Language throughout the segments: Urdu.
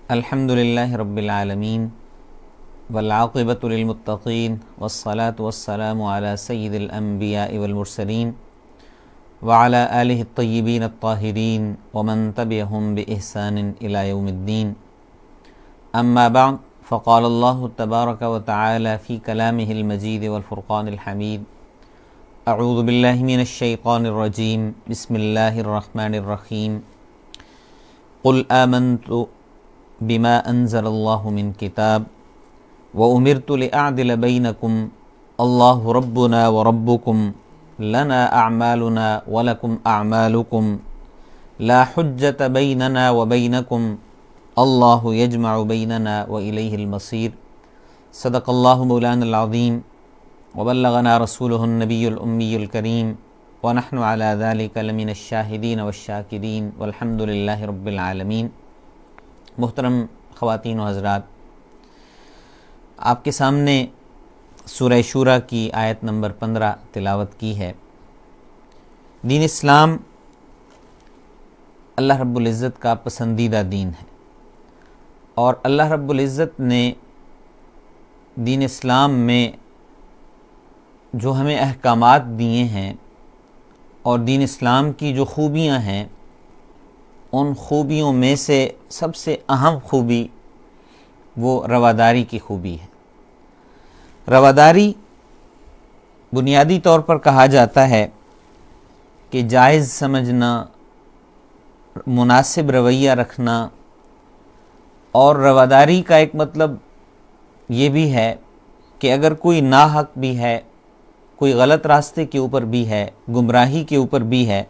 الحمد للہ رب العالمین والعاقبۃ للمتقین والصلاة والسلام علی سید الانبیاء والمرسلین وعلی آلہ الطیبین الطاہرین ومن تبعہم بإحسان الی یوم الدین اما بعد فقال اللہ تبارک وتعالی فی کلامہ المجید والفرقان الحمید اعوذ باللہ من الشیطان الرجیم بسم اللہ الرحمن الرحیم قل آمنت بما انزل اللہ من کتاب وامرت لأعدل بینکم اللہ ربنا وربکم لنا اعمالنا ولکم اعمالکم لا حجت بیننا وبینکم اللہ یجمع بیننا والیہ المصیر صدق اللہ مولانا العظیم وبلغنا رسولہ النبی الامی الکریم ونحن علی ذلک لمن الشاہدین والشاکرین والحمد للہ رب العالمین۔ محترم خواتین و حضرات، آپ کے سامنے سورہ شورى کی آیت نمبر 15 تلاوت کی ہے۔ دین اسلام اللہ رب العزت کا پسندیدہ دین ہے، اور اللہ رب العزت نے دین اسلام میں جو ہمیں احکامات دیے ہیں اور دین اسلام کی جو خوبیاں ہیں، ان خوبیوں میں سے سب سے اہم خوبی وہ رواداری کی خوبی ہے۔ رواداری بنیادی طور پر کہا جاتا ہے کہ جائز سمجھنا، مناسب رویہ رکھنا، اور رواداری کا ایک مطلب یہ بھی ہے کہ اگر کوئی ناحق بھی ہے، کوئی غلط راستے کے اوپر بھی ہے، گمراہی کے اوپر بھی ہے،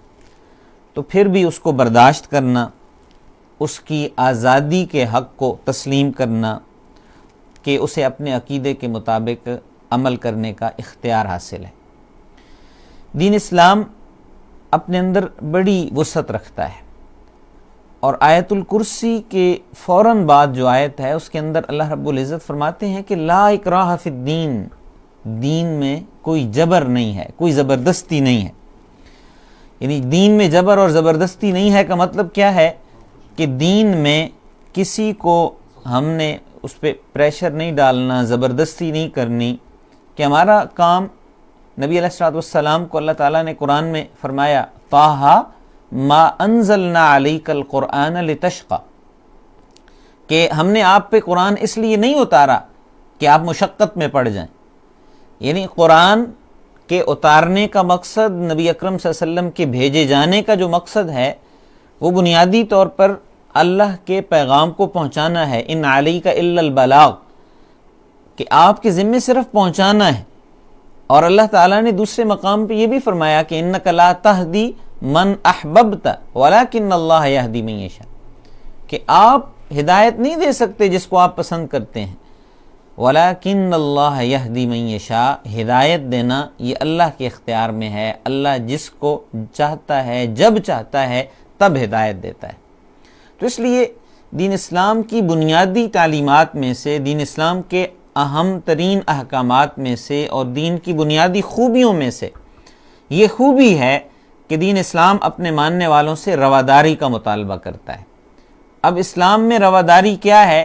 تو پھر بھی اس کو برداشت کرنا، اس کی آزادی کے حق کو تسلیم کرنا کہ اسے اپنے عقیدے کے مطابق عمل کرنے کا اختیار حاصل ہے۔ دین اسلام اپنے اندر بڑی وسعت رکھتا ہے، اور آیت الکرسی کے فوراً بعد جو آیت ہے اس کے اندر اللہ رب العزت فرماتے ہیں کہ لا اکراہ فی الدین، دین میں کوئی جبر نہیں ہے، کوئی زبردستی نہیں ہے۔ یعنی دین میں جبر اور زبردستی نہیں ہے کا مطلب کیا ہے کہ دین میں کسی کو ہم نے اس پہ پریشر نہیں ڈالنا، زبردستی نہیں کرنی کہ ہمارا کام، نبی علیہ الصلوۃ والسلام کو اللہ تعالیٰ نے قرآن میں فرمایا طٰہٰ ما انزلنا علیک القرآن لتشقی، کہ ہم نے آپ پہ قرآن اس لیے نہیں اتارا کہ آپ مشقت میں پڑ جائیں۔ یعنی قرآن کے اتارنے کا مقصد، نبی اکرم صلی اللہ علیہ وسلم کے بھیجے جانے کا جو مقصد ہے وہ بنیادی طور پر اللہ کے پیغام کو پہنچانا ہے۔ ان علیک الا البلاغ، کہ آپ کے ذمے صرف پہنچانا ہے۔ اور اللہ تعالیٰ نے دوسرے مقام پہ یہ بھی فرمایا کہ انک لا تہدی من احببت ولکن اللہ یہدی من یشاء، کہ آپ ہدایت نہیں دے سکتے جس کو آپ پسند کرتے ہیں، وَلَكِنَّ اللَّهَ يَهْدِي مَن يَشَاءُ، ہدایت دینا یہ اللہ کے اختیار میں ہے۔ اللہ جس کو چاہتا ہے، جب چاہتا ہے تب ہدایت دیتا ہے۔ تو اس لیے دین اسلام کی بنیادی تعلیمات میں سے، دین اسلام کے اہم ترین احکامات میں سے، اور دین کی بنیادی خوبیوں میں سے یہ خوبی ہے کہ دین اسلام اپنے ماننے والوں سے رواداری کا مطالبہ کرتا ہے۔ اب اسلام میں رواداری کیا ہے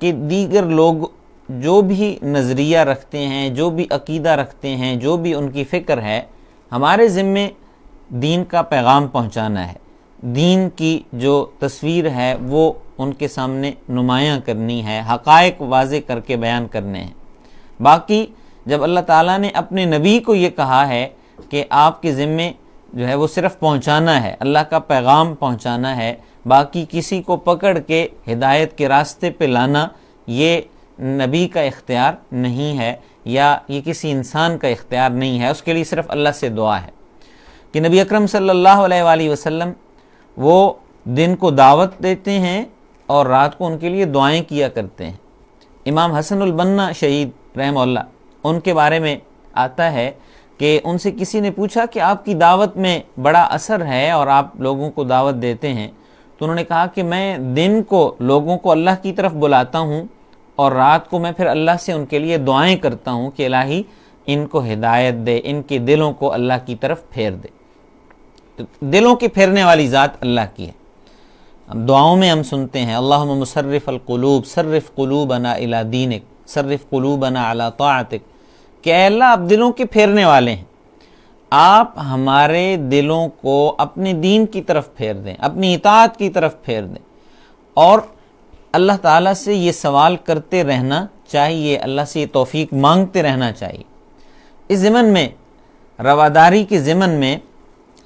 کہ دیگر لوگ جو بھی نظریہ رکھتے ہیں، جو بھی عقیدہ رکھتے ہیں، جو بھی ان کی فکر ہے، ہمارے ذمے دین کا پیغام پہنچانا ہے، دین کی جو تصویر ہے وہ ان کے سامنے نمایاں کرنی ہے، حقائق واضح کر کے بیان کرنے ہیں۔ باقی جب اللہ تعالیٰ نے اپنے نبی کو یہ کہا ہے کہ آپ کے ذمے جو ہے وہ صرف پہنچانا ہے، اللہ کا پیغام پہنچانا ہے، باقی کسی کو پکڑ کے ہدایت کے راستے پہ لانا یہ نبی کا اختیار نہیں ہے، یا یہ کسی انسان کا اختیار نہیں ہے۔ اس کے لیے صرف اللہ سے دعا ہے کہ نبی اکرم صلی اللہ علیہ وآلہ وسلم وہ دن کو دعوت دیتے ہیں اور رات کو ان کے لیے دعائیں کیا کرتے ہیں۔ امام حسن البنا شہید رحمہ اللہ، ان کے بارے میں آتا ہے کہ ان سے کسی نے پوچھا کہ آپ کی دعوت میں بڑا اثر ہے اور آپ لوگوں کو دعوت دیتے ہیں، تو انہوں نے کہا کہ میں دن کو لوگوں کو اللہ کی طرف بلاتا ہوں، اور رات کو میں پھر اللہ سے ان کے لیے دعائیں کرتا ہوں کہ الہی ان کو ہدایت دے، ان کے دلوں کو اللہ کی طرف پھیر دے۔ تو دلوں کے پھیرنے والی ذات اللہ کی ہے۔ دعاؤں میں ہم سنتے ہیں اللہم مصرف القلوب صرف قلوبنا الی دینک صرف قلوبنا علی طاعتک، کہ اے اللہ آپ دلوں کے پھیرنے والے ہیں، آپ ہمارے دلوں کو اپنے دین کی طرف پھیر دیں، اپنی اطاعت کی طرف پھیر دیں۔ اور اللہ تعالیٰ سے یہ سوال کرتے رہنا چاہیے، اللہ سے یہ توفیق مانگتے رہنا چاہیے۔ اس ضمن میں، رواداری کے ضمن میں،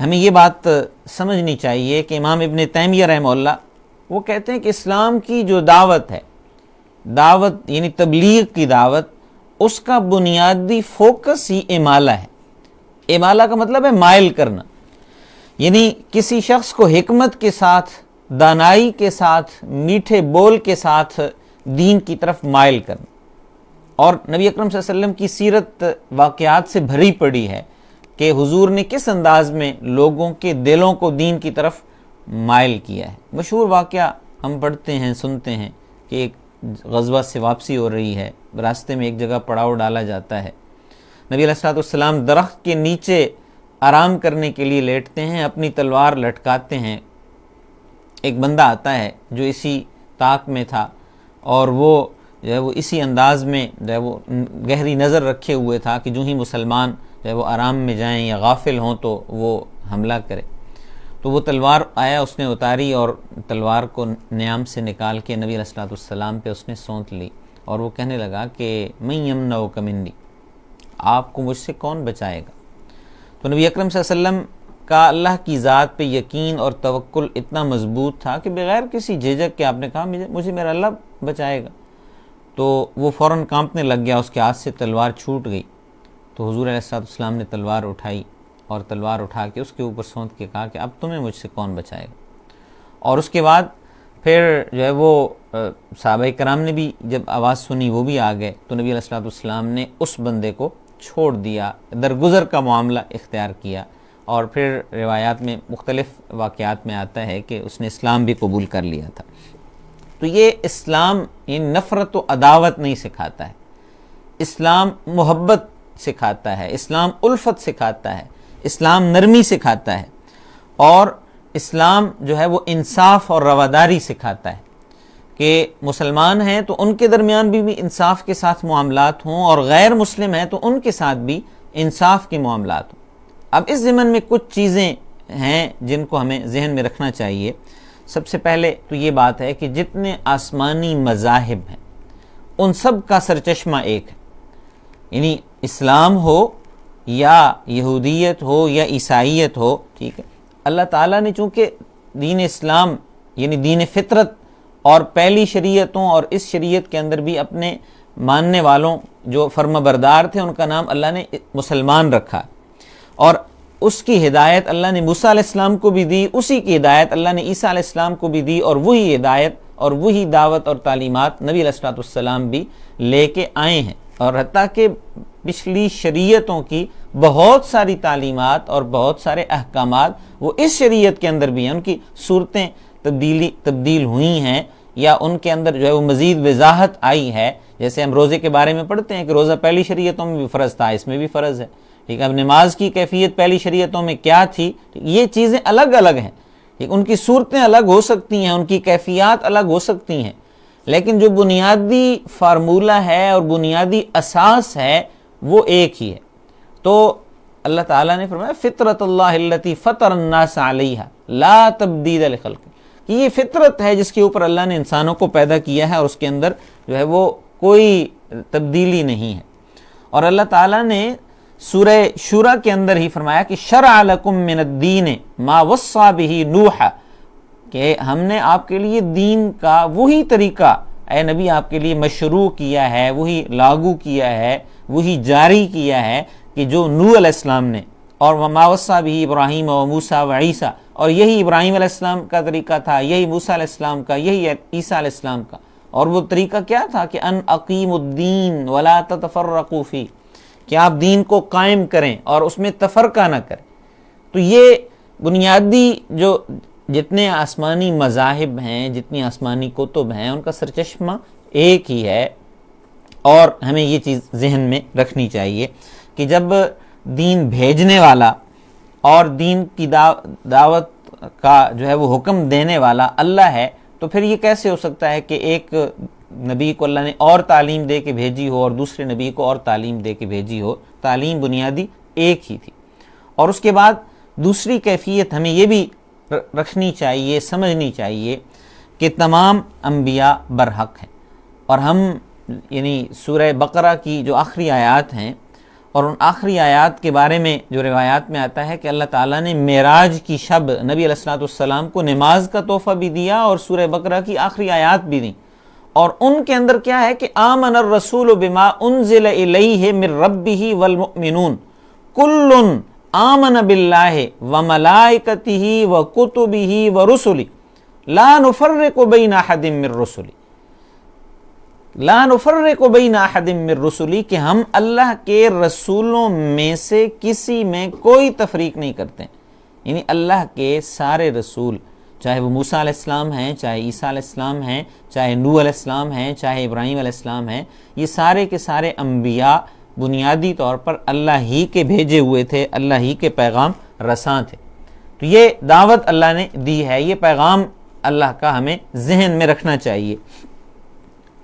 ہمیں یہ بات سمجھنی چاہیے کہ امام ابن تیمیہ رحمہ اللہ وہ کہتے ہیں کہ اسلام کی جو دعوت ہے، دعوت یعنی تبلیغ کی دعوت، اس کا بنیادی فوکس ہی امالہ ہے۔ امالہ کا مطلب ہے مائل کرنا، یعنی کسی شخص کو حکمت کے ساتھ، دانائی کے ساتھ، میٹھے بول کے ساتھ دین کی طرف مائل کرنا۔ اور نبی اکرم صلی اللہ علیہ وسلم کی سیرت واقعات سے بھری پڑی ہے کہ حضور نے کس انداز میں لوگوں کے دلوں کو دین کی طرف مائل کیا ہے۔ مشہور واقعہ ہم پڑھتے ہیں، سنتے ہیں کہ ایک غزوہ سے واپسی ہو رہی ہے، راستے میں ایک جگہ پڑاؤ ڈالا جاتا ہے، نبی علیہ الصلوۃ والسلام درخت کے نیچے آرام کرنے کے لیے لیٹتے ہیں، اپنی تلوار لٹکاتے ہیں۔ ایک بندہ آتا ہے جو اسی طاق میں تھا، اور وہ جو ہے وہ اسی انداز میں جو ہے وہ گہری نظر رکھے ہوئے تھا کہ جو ہی مسلمان جو ہے وہ آرام میں جائیں یا غافل ہوں تو وہ حملہ کرے۔ تو وہ تلوار آیا، اس نے اتاری اور تلوار کو نیام سے نکال کے نبی علیہ الصلوۃ والسلام پہ اس نے سونت لی، اور وہ کہنے لگا کہ من یمنعک منی، آپ کو مجھ سے کون بچائے گا؟ تو نبی اکرم صلی اللہ علیہ وسلم کا اللہ کی ذات پہ یقین اور توکل اتنا مضبوط تھا کہ بغیر کسی جھجک کے آپ نے کہا مجھے میرا اللہ بچائے گا۔ تو وہ فوراً کانپنے لگ گیا، اس کے ہاتھ سے تلوار چھوٹ گئی۔ تو حضور علیہ الصلوۃ والسلام نے تلوار اٹھائی، اور تلوار اٹھا کے اس کے اوپر سونت کے کہا کہ اب تمہیں مجھ سے کون بچائے گا۔ اور اس کے بعد پھر جو ہے وہ صحابہ کرام نے بھی جب آواز سنی وہ بھی آ گئے، تو نبی علیہ الصلوۃ والسلام نے اس بندے کو چھوڑ دیا، درگزر کا معاملہ اختیار کیا۔ اور پھر روایات میں مختلف واقعات میں آتا ہے کہ اس نے اسلام بھی قبول کر لیا تھا۔ تو یہ اسلام یہ نفرت و عداوت نہیں سکھاتا ہے، اسلام محبت سکھاتا ہے، اسلام الفت سکھاتا ہے، اسلام نرمی سکھاتا ہے، اور اسلام جو ہے وہ انصاف اور رواداری سکھاتا ہے کہ مسلمان ہیں تو ان کے درمیان بھی انصاف کے ساتھ معاملات ہوں، اور غیر مسلم ہیں تو ان کے ساتھ بھی انصاف کے معاملات ہوں۔ اب اس ضمن میں کچھ چیزیں ہیں جن کو ہمیں ذہن میں رکھنا چاہیے۔ سب سے پہلے تو یہ بات ہے کہ جتنے آسمانی مذاہب ہیں ان سب کا سرچشمہ ایک ہے، یعنی اسلام ہو یا یہودیت ہو یا عیسائیت ہو، ٹھیک ہے، اللہ تعالیٰ نے چونکہ دین اسلام یعنی دین فطرت اور پہلی شریعتوں اور اس شریعت کے اندر بھی اپنے ماننے والوں جو فرما بردار تھے ان کا نام اللہ نے مسلمان رکھا، اور اس کی ہدایت اللہ نے موسیٰ علیہ السلام کو بھی دی، اسی کی ہدایت اللہ نے عیسیٰ علیہ السلام کو بھی دی، اور وہی ہدایت اور وہی دعوت اور تعلیمات نبی علیہ الصلوۃ والسلام بھی لے کے آئے ہیں۔ اور حتیٰ کہ پچھلی شریعتوں کی بہت ساری تعلیمات اور بہت سارے احکامات وہ اس شریعت کے اندر بھی ہیں، ان کی صورتیں تبدیل ہوئی ہیں یا ان کے اندر جو ہے وہ مزید وضاحت آئی ہے۔ جیسے ہم روزے کے بارے میں پڑھتے ہیں کہ روزہ پہلی شریعتوں میں بھی فرض تھا، اس میں بھی فرض ہے، ٹھیک ہے۔ اب نماز کی کیفیت پہلی شریعتوں میں کیا تھی، یہ چیزیں الگ الگ ہیں، ٹھیک، ان کی صورتیں الگ ہو سکتی ہیں، ان کی کیفیات الگ ہو سکتی ہیں، لیکن جو بنیادی فارمولہ ہے اور بنیادی اساس ہے وہ ایک ہی ہے۔ تو اللہ تعالیٰ نے فرمایا فطرت اللہ التی فطر الناس علیہا لا تبدیل لخلق، کہ یہ فطرت ہے جس کے اوپر اللہ نے انسانوں کو پیدا کیا ہے، اور اس کے اندر جو ہے وہ کوئی تبدیلی نہیں ہے۔ اور اللہ تعالیٰ نے سورہ شورى کے اندر ہی فرمایا کہ شرع لکم من الدین ما وصى بہ نوح، کہ ہم نے آپ کے لیے دین کا وہی طریقہ اے نبی آپ کے لیے مشروع کیا ہے، وہی لاگو کیا ہے، وہی جاری کیا ہے کہ جو نوح علیہ السلام نے، اور وما وصى بہ ابراہیم و موسیٰ و عیسیٰ، اور یہی ابراہیم علیہ السلام کا طریقہ تھا، یہی موسیٰ علیہ السلام کا، یہی عیسیٰ علیہ السلام کا۔ اور وہ طریقہ کیا تھا کہ ان اقیموا الدین ولا تتفرقوا فیہ، کہ آپ دین کو قائم کریں اور اس میں تفرقہ نہ کریں۔ تو یہ بنیادی جو جتنے آسمانی مذاہب ہیں، جتنی آسمانی کتب ہیں، ان کا سرچشمہ ایک ہی ہے۔ اور ہمیں یہ چیز ذہن میں رکھنی چاہیے کہ جب دین بھیجنے والا اور دین کی دعوت کا جو ہے وہ حکم دینے والا اللہ ہے، تو پھر یہ کیسے ہو سکتا ہے کہ ایک نبی کو اللہ نے اور تعلیم دے کے بھیجی ہو اور دوسرے نبی کو اور تعلیم دے کے بھیجی ہو؟ تعلیم بنیادی ایک ہی تھی۔ اور اس کے بعد دوسری کیفیت ہمیں یہ بھی رکھنی چاہیے، سمجھنی چاہیے کہ تمام انبیاء برحق ہیں، اور ہم یعنی سورہ بقرہ کی جو آخری آیات ہیں، اور ان آخری آیات کے بارے میں جو روایات میں آتا ہے کہ اللہ تعالیٰ نے معراج کی شب نبی علیہ الصلوۃ والسلام کو نماز کا تحفہ بھی دیا اور سورہ بقرہ کی آخری آیات بھی دیں، اور ان کے اندر کیا ہے کہ آمن الرسول بما انزل الیہ من ربہ والمؤمنون کل آمن باللہ وملائکتہ وکتبہ ورسلہ لا نفرق بین احد من رسلہ، لا نفرق بین احد من رسلی، کہ ہم اللہ کے رسولوں میں سے کسی میں کوئی تفریق نہیں کرتے، یعنی اللہ کے سارے رسول، چاہے وہ موسیٰ علیہ السلام ہیں، چاہے عیسیٰ علیہ السلام ہیں، چاہے نوح علیہ السلام ہیں، چاہے ابراہیم علیہ السلام ہیں، یہ سارے کے سارے انبیاء بنیادی طور پر اللہ ہی کے بھیجے ہوئے تھے، اللہ ہی کے پیغام رساں تھے۔ تو یہ دعوت اللہ نے دی ہے، یہ پیغام اللہ کا ہمیں ذہن میں رکھنا چاہیے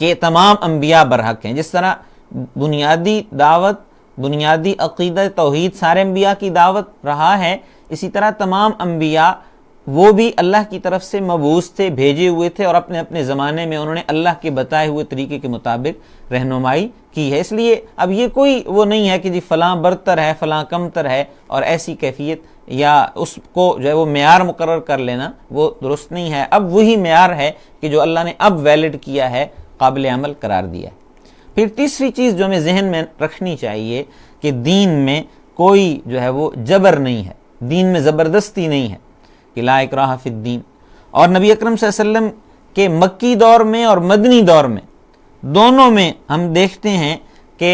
کہ تمام انبیاء برحق ہیں۔ جس طرح بنیادی دعوت، بنیادی عقیدہ توحید سارے انبیاء کی دعوت رہا ہے، اسی طرح تمام انبیاء وہ بھی اللہ کی طرف سے مبعوث تھے، بھیجے ہوئے تھے، اور اپنے اپنے زمانے میں انہوں نے اللہ کے بتائے ہوئے طریقے کے مطابق رہنمائی کی ہے۔ اس لیے اب یہ کوئی وہ نہیں ہے کہ جی فلاں برتر ہے، فلاں کمتر ہے، اور ایسی کیفیت یا اس کو جو ہے وہ معیار مقرر کر لینا وہ درست نہیں ہے۔ اب وہی معیار ہے کہ جو اللہ نے اب ویلڈ کیا ہے، قابل عمل قرار دیا ہے۔ پھر تیسری چیز جو ہمیں ذہن میں رکھنی چاہیے کہ دین میں کوئی جو ہے وہ جبر نہیں ہے، دین میں زبردستی نہیں ہے کہ لا اکراہ فی الدین۔ اور نبی اکرم صلی اللہ علیہ وسلم کے مکی دور میں اور مدنی دور میں دونوں میں ہم دیکھتے ہیں کہ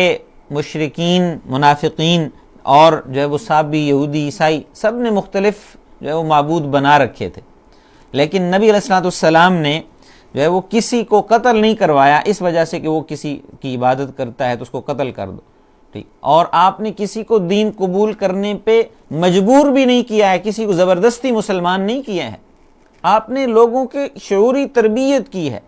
مشرکین، منافقین اور جو ہے وہ صابی، یہودی، عیسائی، سب نے مختلف جو ہے وہ معبود بنا رکھے تھے، لیکن نبی علیہ الصلوۃ والسلام نے جو ہے وہ کسی کو قتل نہیں کروایا اس وجہ سے کہ وہ کسی کی عبادت کرتا ہے تو اس کو قتل کر دو، ٹھیک۔ اور آپ نے کسی کو دین قبول کرنے پہ مجبور بھی نہیں کیا ہے، کسی کو زبردستی مسلمان نہیں کیا ہے، آپ نے لوگوں کے شعوری تربیت کی ہے،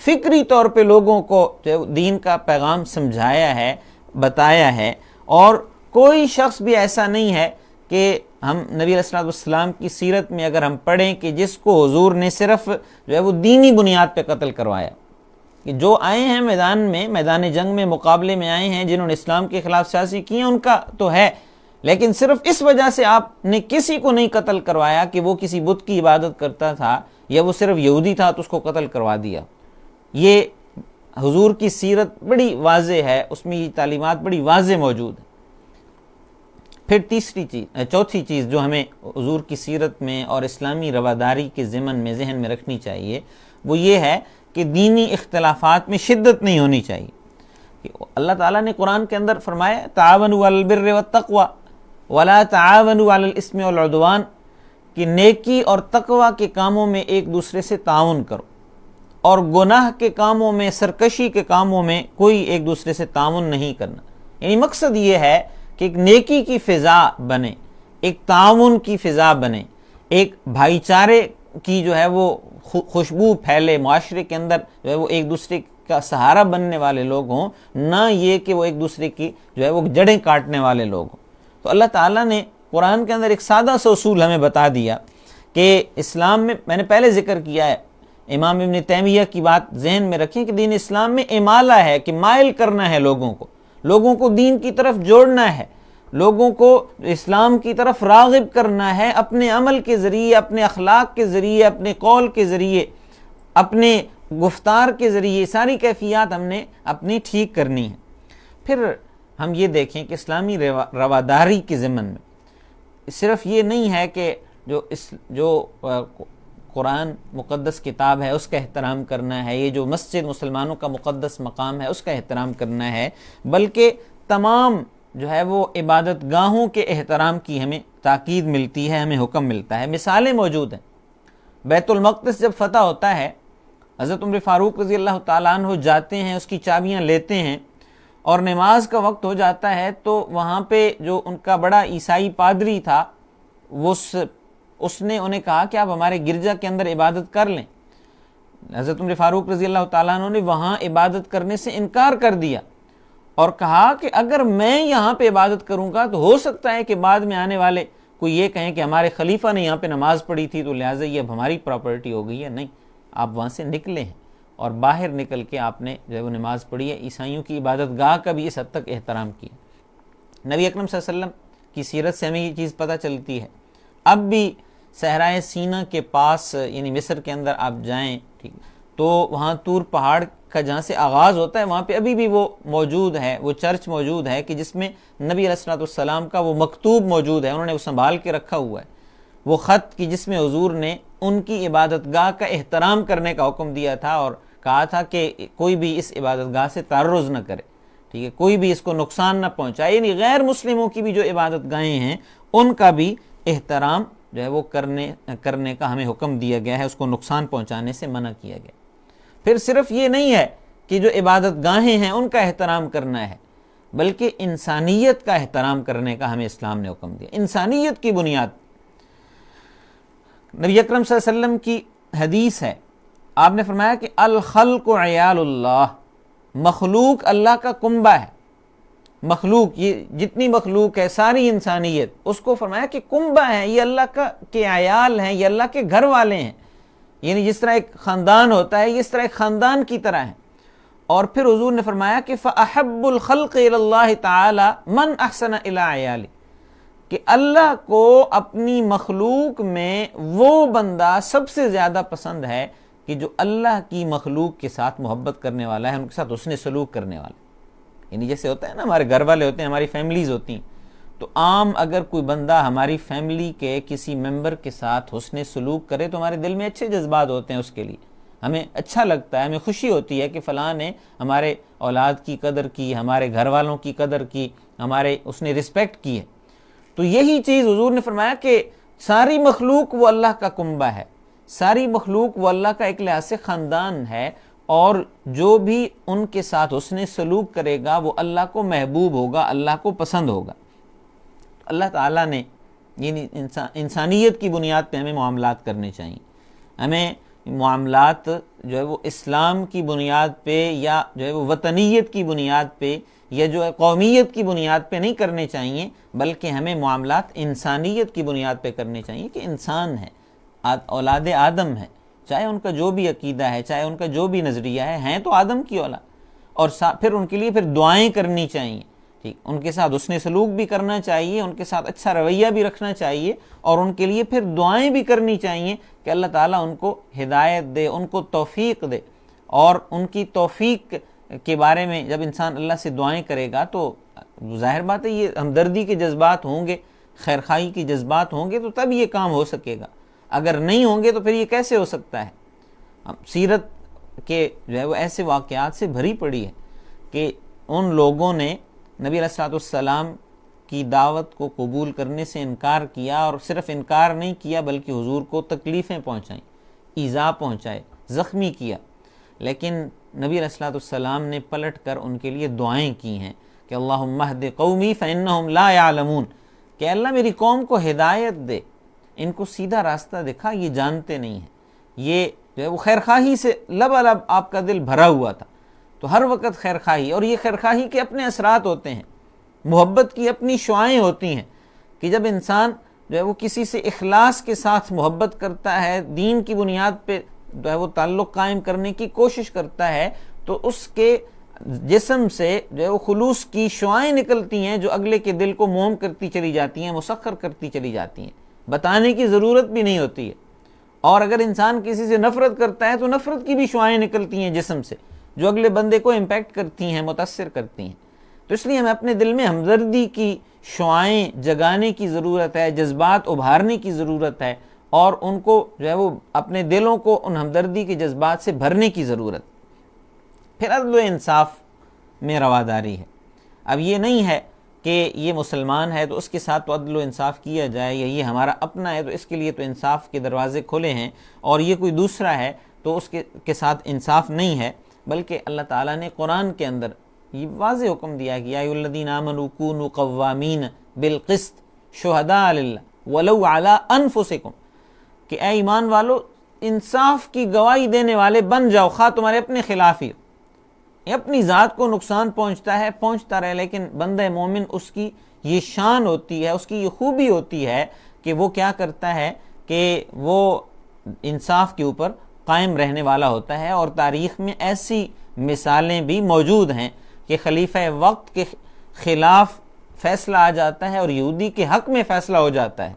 فکری طور پہ لوگوں کو جو دین کا پیغام سمجھایا ہے، بتایا ہے۔ اور کوئی شخص بھی ایسا نہیں ہے کہ ہم نبی علیہ الصلوۃ والسلام کی سیرت میں اگر ہم پڑھیں کہ جس کو حضور نے صرف جو ہے وہ دینی بنیاد پہ قتل کروایا، کہ جو آئے ہیں میدان میں، میدان جنگ میں مقابلے میں آئے ہیں، جنہوں نے اسلام کے خلاف سازی کی ہے ان کا تو ہے، لیکن صرف اس وجہ سے آپ نے کسی کو نہیں قتل کروایا کہ وہ کسی بت کی عبادت کرتا تھا یا وہ صرف یہودی تھا تو اس کو قتل کروا دیا۔ یہ حضور کی سیرت بڑی واضح ہے، اس میں یہ تعلیمات بڑی واضح موجود ہیں۔ پھر چوتھی چیز جو ہمیں حضور کی سیرت میں اور اسلامی رواداری کے ضمن میں ذہن میں رکھنی چاہیے وہ یہ ہے کہ دینی اختلافات میں شدت نہیں ہونی چاہیے۔ اللہ تعالیٰ نے قرآن کے اندر فرمایا تعاونوا علی البر والتقوی ولا تعاونوا علی الاثم والعدوان، کہ نیکی اور تقوی کے کاموں میں ایک دوسرے سے تعاون کرو، اور گناہ کے کاموں میں، سرکشی کے کاموں میں کوئی ایک دوسرے سے تعاون نہیں کرنا۔ یعنی مقصد یہ ہے کہ ایک نیکی کی فضا بنے، ایک تعاون کی فضا بنے، ایک بھائی چارے کی جو ہے وہ خوشبو پھیلے، معاشرے کے اندر جو ہے وہ ایک دوسرے کا سہارا بننے والے لوگ ہوں، نہ یہ کہ وہ ایک دوسرے کی جو ہے وہ جڑیں کاٹنے والے لوگ ہوں۔ تو اللہ تعالیٰ نے قرآن کے اندر ایک سادہ سا اصول ہمیں بتا دیا کہ اسلام میں نے پہلے ذکر کیا ہے، امام ابن تیمیہ کی بات ذہن میں رکھیں کہ دین اسلام میں امالہ ہے، کہ مائل کرنا ہے لوگوں کو دین کی طرف جوڑنا ہے، لوگوں کو اسلام کی طرف راغب کرنا ہے، اپنے عمل کے ذریعے، اپنے اخلاق کے ذریعے، اپنے قول کے ذریعے، اپنے گفتار کے ذریعے، ساری کیفیات ہم نے اپنی ٹھیک کرنی ہے۔ پھر ہم یہ دیکھیں کہ اسلامی رواداری کے ضمن میں صرف یہ نہیں ہے کہ جو قرآن مقدس کتاب ہے اس کا احترام کرنا ہے، یہ جو مسجد مسلمانوں کا مقدس مقام ہے اس کا احترام کرنا ہے، بلکہ تمام جو ہے وہ عبادت گاہوں کے احترام کی ہمیں تاکید ملتی ہے، ہمیں حکم ملتا ہے۔ مثالیں موجود ہیں، بیت المقدس جب فتح ہوتا ہے، حضرت عمر فاروق رضی اللہ تعالیٰ عنہ جاتے ہیں، اس کی چابیاں لیتے ہیں، اور نماز کا وقت ہو جاتا ہے تو وہاں پہ جو ان کا بڑا عیسائی پادری تھا وہ اس اس نے انہیں کہا کہ آپ ہمارے گرجا کے اندر عبادت کر لیں۔ حضرت عمر فاروق رضی اللہ تعالیٰ عنہ نے وہاں عبادت کرنے سے انکار کر دیا اور کہا کہ اگر میں یہاں پہ عبادت کروں گا تو ہو سکتا ہے کہ بعد میں آنے والے کوئی یہ کہیں کہ ہمارے خلیفہ نے یہاں پہ نماز پڑھی تھی تو لہٰذا یہ اب ہماری پراپرٹی ہو گئی ہے۔ نہیں، آپ وہاں سے نکلے ہیں اور باہر نکل کے آپ نے جو ہے وہ نماز پڑھی ہے۔ عیسائیوں کی عبادت گاہ کا بھی اس حد تک احترام کیا۔ نبی اکرم صلی اللہ علیہ وسلم کی سیرت سے ہمیں یہ چیز پتہ چلتی ہے۔ اب بھی صحرائے سینا کے پاس یعنی مصر کے اندر آپ جائیں ٹھیک تو وہاں طور پہاڑ کا جہاں سے آغاز ہوتا ہے وہاں پہ ابھی بھی وہ موجود ہے، وہ چرچ موجود ہے کہ جس میں نبی علیہ الصلوۃ والسلام کا وہ مکتوب موجود ہے، انہوں نے وہ سنبھال کے رکھا ہوا ہے، وہ خط کہ جس میں حضور نے ان کی عبادت گاہ کا احترام کرنے کا حکم دیا تھا اور کہا تھا کہ کوئی بھی اس عبادت گاہ سے تعرض نہ کرے، ٹھیک ہے، کوئی بھی اس کو نقصان نہ پہنچائے، یعنی غیر مسلموں کی بھی جو عبادت گاہیں ہیں ان کا بھی احترام جو ہے وہ کرنے کا ہمیں حکم دیا گیا ہے، اس کو نقصان پہنچانے سے منع کیا گیا۔ پھر صرف یہ نہیں ہے کہ جو عبادت گاہیں ہیں ان کا احترام کرنا ہے، بلکہ انسانیت کا احترام کرنے کا ہمیں اسلام نے حکم دیا۔ انسانیت کی بنیاد، نبی اکرم صلی اللہ علیہ وسلم کی حدیث ہے، آپ نے فرمایا کہ الخلق عیال اللہ، مخلوق اللہ کا کنبہ ہے۔ مخلوق، یہ جتنی مخلوق ہے ساری انسانیت، اس کو فرمایا کہ کنبہ ہے، یہ اللہ کا کے عیال ہیں، یہ اللہ کے گھر والے ہیں، یعنی جس طرح ایک خاندان ہوتا ہے اس طرح ایک خاندان کی طرح ہے۔ اور پھر حضور نے فرمایا کہ فَأَحَبُّ الْخَلْقِ إِلَى اللَّهِ تَعَالَى مَنْ أَحْسَنَ إِلَىٰ عِيَالِهِ، کہ اللہ کو اپنی مخلوق میں وہ بندہ سب سے زیادہ پسند ہے کہ جو اللہ کی مخلوق کے ساتھ محبت کرنے والا ہے، ان کے ساتھ حسن سلوک کرنے والا ہے۔ یعنی جیسے ہوتا ہے نا، ہمارے گھر والے ہوتے ہیں، ہماری فیملیز ہوتی ہیں، تو عام اگر کوئی بندہ ہماری فیملی کے کسی ممبر کے ساتھ حسن سلوک کرے تو ہمارے دل میں اچھے جذبات ہوتے ہیں، اس کے لیے ہمیں اچھا لگتا ہے، ہمیں خوشی ہوتی ہے کہ فلاں نے ہمارے اولاد کی قدر کی، ہمارے گھر والوں کی قدر کی، اس نے رسپیکٹ کی ہے۔ تو یہی چیز حضور نے فرمایا کہ ساری مخلوق وہ اللہ کا کنبہ ہے، ساری مخلوق وہ اللہ کا ایک لحاظ سے خاندان ہے، اور جو بھی ان کے ساتھ حسن سلوک کرے گا وہ اللہ کو محبوب ہوگا، اللہ کو پسند ہوگا۔ اللہ تعالیٰ نے یعنی انسانیت کی بنیاد پہ ہمیں معاملات کرنے چاہیے، ہمیں معاملات جو ہے وہ اسلام کی بنیاد پہ یا جو ہے وہ وطنیت کی بنیاد پہ یا جو ہے قومیت کی بنیاد پہ نہیں کرنے چاہیے، بلکہ ہمیں معاملات انسانیت کی بنیاد پہ کرنے چاہیے کہ انسان ہے، اولاد آدم ہے، چاہے ان کا جو بھی عقیدہ ہے، چاہے ان کا جو بھی نظریہ ہے، ہیں تو آدم کی اولاد، اور پھر ان کے لیے پھر دعائیں کرنی چاہیے، ٹھیک، ان کے ساتھ حسن سلوک بھی کرنا چاہیے، ان کے ساتھ اچھا رویہ بھی رکھنا چاہیے، اور ان کے لیے پھر دعائیں بھی کرنی چاہیے کہ اللہ تعالیٰ ان کو ہدایت دے، ان کو توفیق دے۔ اور ان کی توفیق کے بارے میں جب انسان اللہ سے دعائیں کرے گا تو ظاہر بات ہے یہ ہمدردی کے جذبات ہوں گے، خیرخواہی کے جذبات ہوں گے، تو تب یہ کام ہو سکے گا، اگر نہیں ہوں گے تو پھر یہ کیسے ہو سکتا ہے؟ سیرت کے جو ہے وہ ایسے واقعات سے بھری پڑی ہے کہ ان لوگوں نے نبی علیہ الصلوۃ والسلام کی دعوت کو قبول کرنے سے انکار کیا، اور صرف انکار نہیں کیا بلکہ حضور کو تکلیفیں پہنچائیں، ایذا پہنچائے، زخمی کیا، لیکن نبی علیہ الصلوۃ والسلام نے پلٹ کر ان کے لیے دعائیں کی ہیں کہ اللہم اہد قومی فانہم لا یعلمون، کہ اللہ میری قوم کو ہدایت دے، ان کو سیدھا راستہ دکھا، یہ جانتے نہیں ہیں۔ یہ جو ہے وہ خیرخواہی سے لبالب آپ کا دل بھرا ہوا تھا، تو ہر وقت خیرخواہی، اور یہ خیرخواہی کے اپنے اثرات ہوتے ہیں، محبت کی اپنی شعائیں ہوتی ہیں کہ جب انسان جو ہے وہ کسی سے اخلاص کے ساتھ محبت کرتا ہے، دین کی بنیاد پہ جو ہے وہ تعلق قائم کرنے کی کوشش کرتا ہے، تو اس کے جسم سے جو ہے وہ خلوص کی شعائیں نکلتی ہیں جو اگلے کے دل کو موم کرتی چلی جاتی ہیں، مسخر کرتی چلی جاتی ہیں، بتانے کی ضرورت بھی نہیں ہوتی ہے۔ اور اگر انسان کسی سے نفرت کرتا ہے تو نفرت کی بھی شعائیں نکلتی ہیں جسم سے جو اگلے بندے کو امپیکٹ کرتی ہیں، متاثر کرتی ہیں۔ تو اس لیے ہمیں اپنے دل میں ہمدردی کی شعائیں جگانے کی ضرورت ہے، جذبات ابھارنے کی ضرورت ہے، اور ان کو جو ہے وہ اپنے دلوں کو ان ہمدردی کے جذبات سے بھرنے کی ضرورت۔ پھر عدل و انصاف میں رواداری ہے۔ اب یہ نہیں ہے کہ یہ مسلمان ہے تو اس کے ساتھ تو عدل و انصاف کیا جائے، یا یہ ہمارا اپنا ہے تو اس کے لیے تو انصاف کے دروازے کھلے ہیں، اور یہ کوئی دوسرا ہے تو اس کے ساتھ انصاف نہیں ہے، بلکہ اللہ تعالیٰ نے قرآن کے اندر یہ واضح حکم دیا کہ یا ایھا الذین آمنوا کونوا قوامین بالقسط شہداء للہ ولو علی انفسکم، کہ اے ایمان والو انصاف کی گواہی دینے والے بن جاؤ، خواہ تمہارے اپنے خلاف ہی ہو، اپنی ذات کو نقصان پہنچتا ہے پہنچتا رہے، لیکن بندہ مومن اس کی یہ شان ہوتی ہے، اس کی یہ خوبی ہوتی ہے کہ وہ کیا کرتا ہے کہ وہ انصاف کے اوپر قائم رہنے والا ہوتا ہے۔ اور تاریخ میں ایسی مثالیں بھی موجود ہیں کہ خلیفہ وقت کے خلاف فیصلہ آ جاتا ہے اور یہودی کے حق میں فیصلہ ہو جاتا ہے،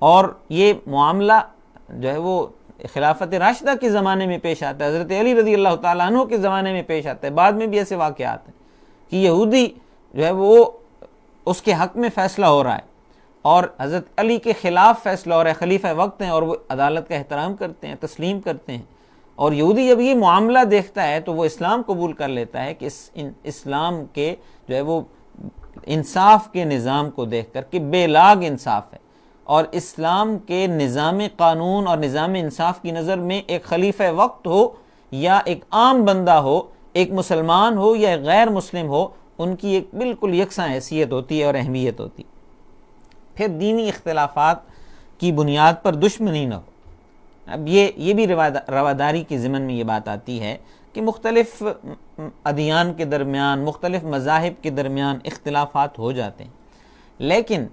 اور یہ معاملہ جو ہے وہ خلافت راشدہ کے زمانے میں پیش آتا ہے، حضرت علی رضی اللہ تعالیٰ عنہ کے زمانے میں پیش آتا ہے، بعد میں بھی ایسے واقعات ہیں کہ یہودی جو ہے وہ اس کے حق میں فیصلہ ہو رہا ہے اور حضرت علی کے خلاف فیصلہ ہو رہا ہے، خلیفہ وقت ہیں اور وہ عدالت کا احترام کرتے ہیں، تسلیم کرتے ہیں، اور یہودی جب یہ معاملہ دیکھتا ہے تو وہ اسلام قبول کر لیتا ہے کہ اسلام کے جو ہے وہ انصاف کے نظام کو دیکھ کر کہ بے لاگ انصاف ہے، اور اسلام کے نظام قانون اور نظام انصاف کی نظر میں ایک خلیفہ وقت ہو یا ایک عام بندہ ہو، ایک مسلمان ہو یا ایک غیر مسلم ہو، ان کی ایک بالکل یکساں حیثیت ہوتی ہے اور اہمیت ہوتی ہے۔ پھر دینی اختلافات کی بنیاد پر دشمنی نہ ہو۔ اب یہ بھی رواداری کی ضمن میں یہ بات آتی ہے کہ مختلف ادیان کے درمیان، مختلف مذاہب کے درمیان اختلافات ہو جاتے ہیں، لیکن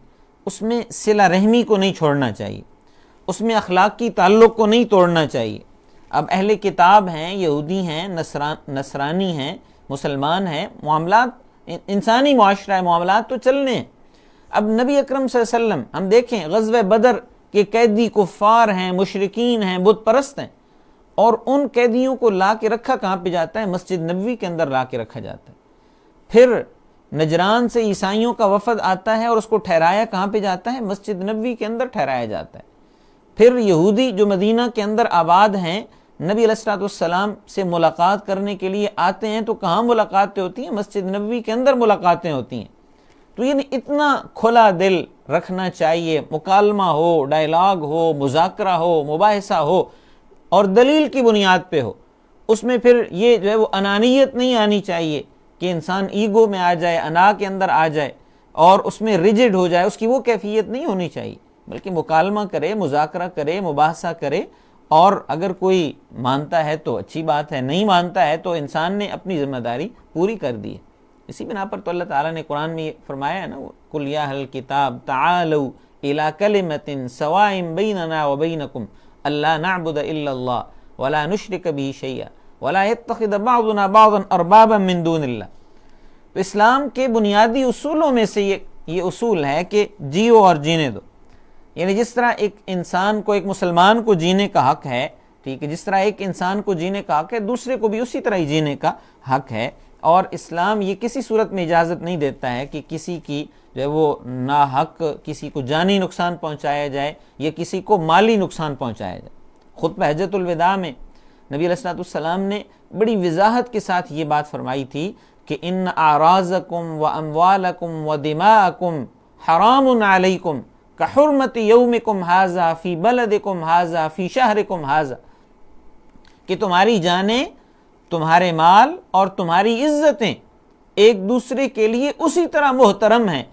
اس میں صلہ رحمی کو نہیں چھوڑنا چاہیے، اس میں اخلاقی تعلق کو نہیں توڑنا چاہیے۔ اب اہل کتاب ہیں، یہودی ہیں، نصرانی ہیں، مسلمان ہیں، معاملات انسانی معاشرہ ہے، معاملات تو چلنے ہیں۔ اب نبی اکرم صلی اللہ علیہ وسلم ہم دیکھیں غزوہ بدر کے قیدی کفار ہیں، مشرکین ہیں، بت پرست ہیں، اور ان قیدیوں کو لا کے رکھا کہاں پہ جاتا ہے؟ مسجد نبوی کے اندر لا کے رکھا جاتا ہے۔ پھر نجران سے عیسائیوں کا وفد آتا ہے اور اس کو ٹھہرایا کہاں پہ جاتا ہے؟ مسجد نبوی کے اندر ٹھہرایا جاتا ہے۔ پھر یہودی جو مدینہ کے اندر آباد ہیں، نبی علیہ الصلوۃ والسلام سے ملاقات کرنے کے لیے آتے ہیں تو کہاں ملاقاتیں ہوتی ہیں؟ مسجد نبوی کے اندر ملاقاتیں ہوتی ہیں۔ تو یہ اتنا کھلا دل رکھنا چاہیے، مکالمہ ہو، ڈائلاگ ہو، مذاکرہ ہو، مباحثہ ہو اور دلیل کی بنیاد پہ ہو۔ اس میں پھر یہ جو ہے وہ انانیت نہیں آنی چاہیے کہ انسان ایگو میں آ جائے، انا کے اندر آ جائے اور اس میں ریجڈ ہو جائے، اس کی وہ کیفیت نہیں ہونی چاہیے، بلکہ مکالمہ کرے، مذاکرہ کرے، مباحثہ کرے، اور اگر کوئی مانتا ہے تو اچھی بات ہے، نہیں مانتا ہے تو انسان نے اپنی ذمہ داری پوری کر دی ہے۔ اسی بنا پر تو اللہ تعالیٰ نے قرآن میں یہ فرمایا ہے نا، قُلْ يَا أَهْلَ الْكِتَابِ تَعَالَوْا إِلَىٰ كَلِمَةٍ سَوَاءٍ بَيْنَنَا وَبَيْنَكُمْ أَلَّا نَعْبُدَ إِلَّا اللَّهَ وَلَا نُشْرِكَ بِهِ شَيْئًا وَلَا يَتَّخِذَ بَعْضُنَا بَعْضًا أَرْبَابًا مِّن دُونِ اللَّهِ۔ تو اسلام کے بنیادی اصولوں میں سے یہ اصول ہے کہ جیو اور جینے دو، یعنی جس طرح ایک انسان کو، ایک مسلمان کو جینے کا حق ہے، ٹھیک ہے، جس طرح ایک انسان کو جینے کا حق ہے، دوسرے کو بھی اسی طرح ہی جینے کا حق ہے۔ اور اسلام یہ کسی صورت میں اجازت نہیں دیتا ہے کہ کسی کی جو ہے وہ ناحق کسی کو جانی نقصان پہنچایا جائے یا کسی کو مالی نقصان پہنچایا جائے۔ خطبہ حجۃ الوداع میں نبی علیہ الصلوۃ والسلام نے بڑی وضاحت کے ساتھ یہ بات فرمائی تھی کہ ان اعراضکم و اموالکم و دماءکم حرام علیکم کحرمت یومکم ھذا فی بلدکم ھذا فی شہرکم ھذا، کہ تمہاری جانیں، تمہارے مال اور تمہاری عزتیں ایک دوسرے کے لیے اسی طرح محترم ہیں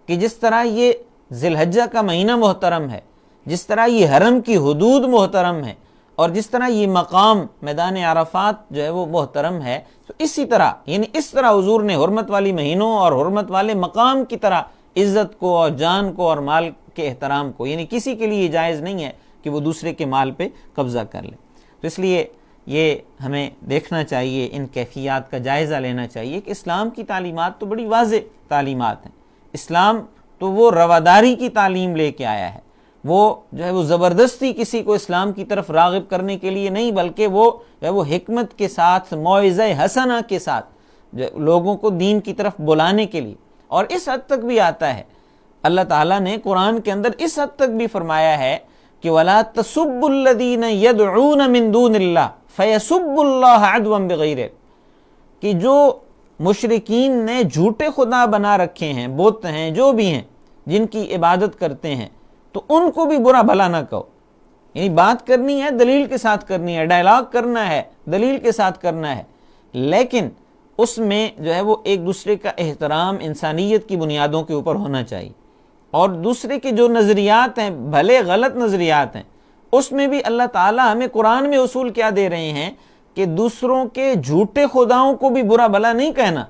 کہ جس طرح یہ ذی الحجہ کا مہینہ محترم ہے، جس طرح یہ حرم کی حدود محترم ہے، اور جس طرح یہ مقام میدان عرفات جو ہے وہ محترم ہے، تو اسی طرح یعنی اس طرح حضور نے حرمت والی مہینوں اور حرمت والے مقام کی طرح عزت کو اور جان کو اور مال کے احترام کو، یعنی کسی کے لیے جائز نہیں ہے کہ وہ دوسرے کے مال پہ قبضہ کر لے۔ تو اس لیے یہ ہمیں دیکھنا چاہیے، ان کیفیات کا جائزہ لینا چاہیے کہ اسلام کی تعلیمات تو بڑی واضح تعلیمات ہیں۔ اسلام تو وہ رواداری کی تعلیم لے کے آیا ہے، وہ جو ہے وہ زبردستی کسی کو اسلام کی طرف راغب کرنے کے لیے نہیں، بلکہ وہ جو ہے وہ حکمت کے ساتھ، موعظہ حسنہ کے ساتھ جو لوگوں کو دین کی طرف بلانے کے لیے، اور اس حد تک بھی آتا ہے۔ اللہ تعالیٰ نے قرآن کے اندر اس حد تک بھی فرمایا ہے کہ وَلَا تَسُبُّوا الَّذِينَ يَدْعُونَ مِن دُونِ اللَّهِ فَيَسُبُّوا اللَّهَ عَدْوًا بِغَيْرِ، کہ جو مشرکین نے جھوٹے خدا بنا رکھے ہیں، بت ہیں، جو بھی ہیں جن کی عبادت کرتے ہیں، تو ان کو بھی برا بھلا نہ کہو۔ یعنی بات کرنی ہے، دلیل کے ساتھ کرنی ہے، ڈائلاگ کرنا ہے، دلیل کے ساتھ کرنا ہے، لیکن اس میں جو ہے وہ ایک دوسرے کا احترام انسانیت کی بنیادوں کے اوپر ہونا چاہیے، اور دوسرے کے جو نظریات ہیں، بھلے غلط نظریات ہیں، اس میں بھی اللہ تعالیٰ ہمیں قرآن میں اصول کیا دے رہے ہیں کہ دوسروں کے جھوٹے خداؤں کو بھی برا بھلا نہیں کہنا،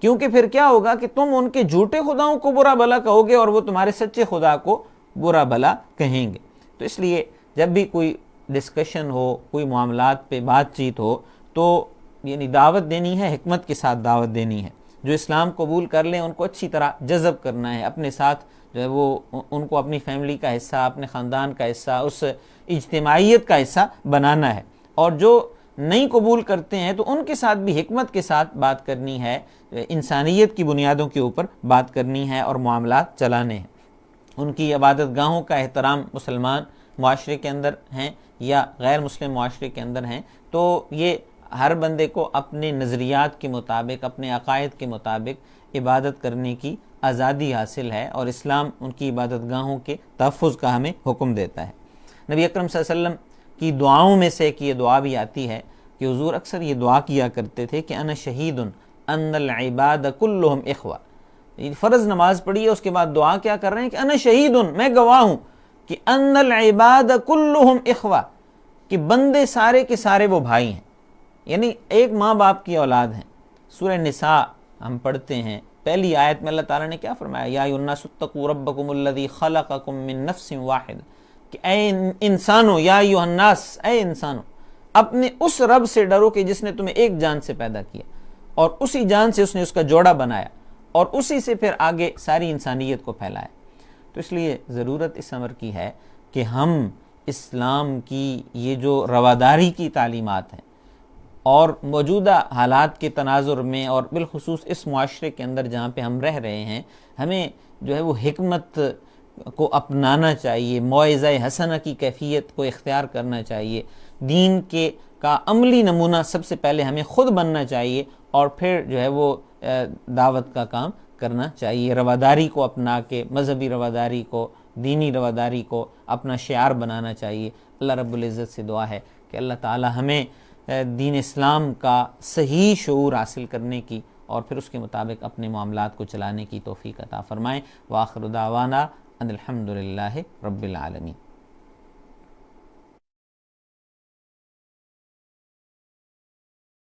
کیونکہ پھر کیا ہوگا کہ تم ان کے جھوٹے خداؤں کو برا بھلا کہو گے اور وہ تمہارے سچے خدا کو برا بھلا کہیں گے۔ تو اس لیے جب بھی کوئی ڈسکشن ہو، کوئی معاملات پہ بات چیت ہو، تو یعنی دعوت دینی ہے، حکمت کے ساتھ دعوت دینی ہے۔ جو اسلام قبول کر لیں ان کو اچھی طرح جذب کرنا ہے، اپنے ساتھ جو ہے وہ ان کو اپنی فیملی کا حصہ، اپنے خاندان کا حصہ، اس اجتماعیت کا حصہ بنانا ہے۔ اور جو نہیں قبول کرتے ہیں تو ان کے ساتھ بھی حکمت کے ساتھ بات کرنی ہے، انسانیت کی بنیادوں کے اوپر بات کرنی ہے اور معاملات چلانے ہیں۔ ان کی عبادت گاہوں کا احترام مسلمان معاشرے کے اندر ہیں یا غیر مسلم معاشرے کے اندر ہیں، تو یہ ہر بندے کو اپنے نظریات کے مطابق، اپنے عقائد کے مطابق عبادت کرنے کی آزادی حاصل ہے، اور اسلام ان کی عبادت گاہوں کے تحفظ کا ہمیں حکم دیتا ہے۔ نبی اکرم صلی اللہ علیہ وسلم کی دعاؤں میں سے کہ یہ دعا بھی آتی ہے کہ حضور اکثر یہ دعا کیا کرتے تھے کہ انا شہید ان العباد کلہم اخوہ۔ فرض نماز پڑھی ہے، اس کے بعد دعا کیا کر رہے ہیں کہ انا شہید، میں گواہ ہوں کہ ان العباد کلہم اخوہ، کہ بندے سارے کے سارے وہ بھائی ہیں، یعنی ایک ماں باپ کی اولاد ہیں۔ سورہ نساء ہم پڑھتے ہیں، پہلی آیت میں اللہ تعالیٰ نے کیا فرمایا؟ یا ایھا الناس اتقوا ربکم الذی خلقکم من نفس واحد، کہ اے انسانو، یا ایھا الناس، اے انسانو، اپنے اس رب سے ڈرو کہ جس نے تمہیں ایک جان سے پیدا کیا اور اسی جان سے اس نے اس کا جوڑا بنایا اور اسی سے پھر آگے ساری انسانیت کو پھیلایا۔ تو اس لیے ضرورت اس امر کی ہے کہ ہم اسلام کی یہ جو رواداری کی تعلیمات ہیں اور موجودہ حالات کے تناظر میں، اور بالخصوص اس معاشرے کے اندر جہاں پہ ہم رہ رہے ہیں، ہمیں جو ہے وہ حکمت کو اپنانا چاہیے، موعظہ حسنہ کی کیفیت کو اختیار کرنا چاہیے، دین کا عملی نمونہ سب سے پہلے ہمیں خود بننا چاہیے، اور پھر جو ہے وہ دعوت کا کام کرنا چاہیے، رواداری کو اپنا کے، مذہبی رواداری کو، دینی رواداری کو اپنا شعار بنانا چاہیے۔ اللہ رب العزت سے دعا ہے کہ اللہ تعالی ہمیں دین اسلام کا صحیح شعور حاصل کرنے کی اور پھر اس کے مطابق اپنے معاملات کو چلانے کی توفیق عطا فرمائیں۔ وآخر دعوانا ان الحمد للہ رب العالمین۔